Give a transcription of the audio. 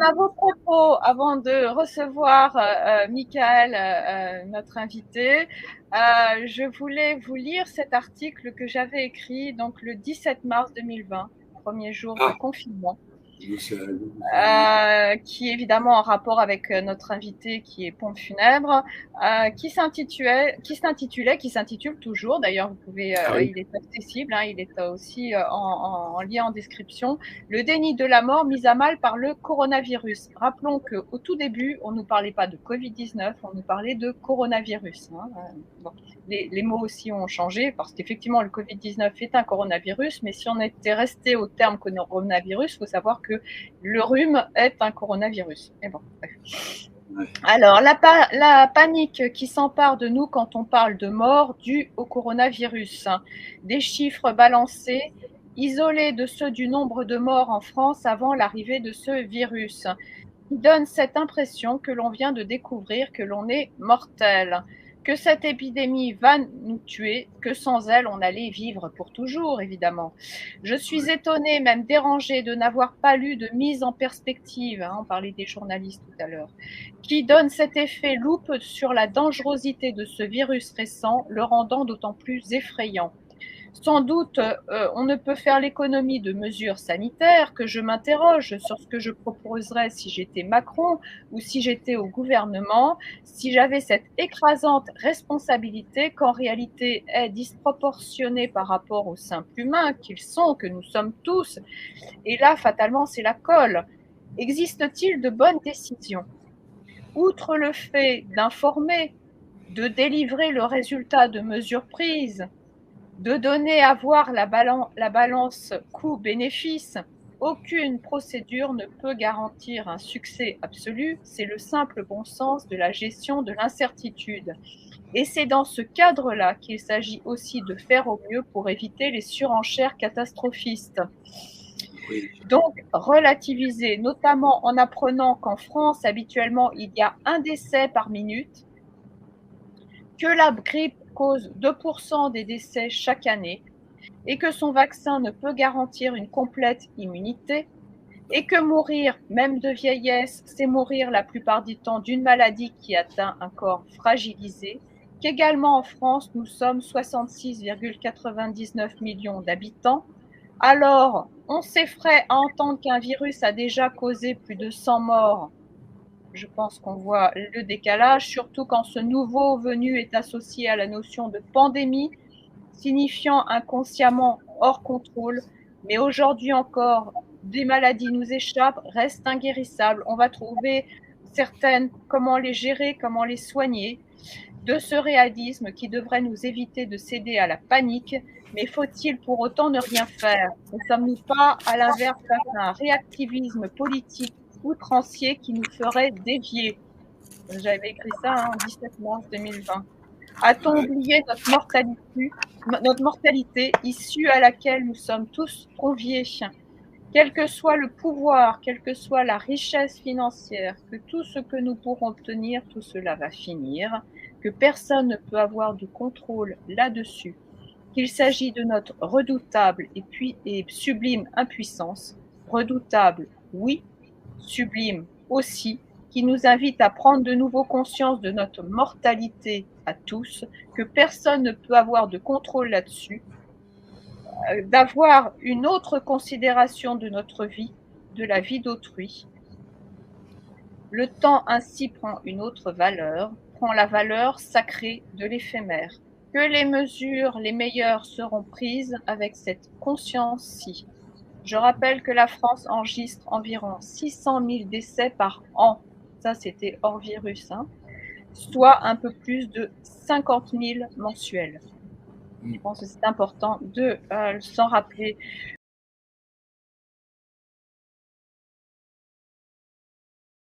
à vos propos, avant de recevoir Michael, notre invité, je voulais vous lire cet article que j'avais écrit donc le 17 mars 2020, premier jour du Ah, confinement. vous savez, Qui est évidemment en rapport avec notre invité qui est Pompe Funèbre, qui s'intitule toujours, d'ailleurs vous pouvez, ah oui. il est accessible, hein, il est aussi en lien en description, le déni de la mort mis à mal par le coronavirus. Rappelons qu'au tout début, on ne nous parlait pas de Covid-19, on nous parlait de coronavirus. Hein, bon. Les mots aussi ont changé parce qu'effectivement le Covid-19 est un coronavirus, mais si on était resté au terme coronavirus, il faut savoir que le rhume est un coronavirus. Mais bon, bref. Ouais. Alors, la panique qui s'empare de nous quand on parle de mort due au coronavirus. Des chiffres balancés, isolés de ceux du nombre de morts en France avant l'arrivée de ce virus, qui donne cette impression que l'on vient de découvrir que l'on est mortel, que cette épidémie va nous tuer, que sans elle, on allait vivre pour toujours, évidemment. Je suis étonnée, même dérangée, de n'avoir pas lu de mise en perspective, hein, on parlait des journalistes tout à l'heure, qui donne cet effet loupe sur la dangerosité de ce virus récent, le rendant d'autant plus effrayant. Sans doute, on ne peut faire l'économie de mesures sanitaires, que je m'interroge sur ce que je proposerais si j'étais Macron ou si j'étais au gouvernement, si j'avais cette écrasante responsabilité qu'en réalité est disproportionnée par rapport aux simples humains qu'ils sont, que nous sommes tous. Et là, fatalement, c'est la colle. Existe-t-il de bonnes décisions? Outre le fait d'informer, de délivrer le résultat de mesures prises, de donner à voir la balance coût-bénéfice, aucune procédure ne peut garantir un succès absolu, c'est le simple bon sens de la gestion de l'incertitude. Et c'est dans ce cadre-là qu'il s'agit aussi de faire au mieux pour éviter les surenchères catastrophistes. Oui. Donc, relativiser, notamment en apprenant qu'en France, habituellement, il y a un décès par minute, que la grippe cause 2% des décès chaque année, et que son vaccin ne peut garantir une complète immunité, et que mourir, même de vieillesse, c'est mourir la plupart du temps d'une maladie qui atteint un corps fragilisé, qu'également en France, nous sommes 66,99 millions d'habitants. Alors, on s'effraie à entendre qu'un virus a déjà causé plus de 100 morts. Je pense qu'on voit le décalage, surtout quand ce nouveau venu est associé à la notion de pandémie, signifiant inconsciemment hors contrôle. Mais aujourd'hui encore, des maladies nous échappent, restent inguérissables. On va trouver certaines, comment les gérer, comment les soigner, de ce réalisme qui devrait nous éviter de céder à la panique. Mais faut-il pour autant ne rien faire? Ne sommes-nous pas, à l'inverse, face à un réactivisme politique outrancier qui nous ferait dévier? J'avais écrit ça en 17 mars 2020. A-t-on Ouais. oublié notre mortalité issue à laquelle nous sommes tous conviés? Quel que soit le pouvoir, quelle que soit la richesse financière, que tout ce que nous pourrons obtenir, tout cela va finir, que personne ne peut avoir de contrôle là-dessus, qu'il s'agit de notre redoutable et sublime impuissance, redoutable, oui, sublime aussi, qui nous invite à prendre de nouveau conscience de notre mortalité à tous, que personne ne peut avoir de contrôle là-dessus, d'avoir une autre considération de notre vie, de la vie d'autrui. Le temps ainsi prend une autre valeur, prend la valeur sacrée de l'éphémère. Que les mesures les meilleures seront prises avec cette conscience-ci. Je rappelle que la France enregistre environ 600 000 décès par an. Ça, c'était hors virus, hein, soit un peu plus de 50 000 mensuels. Je pense que c'est important de s'en rappeler.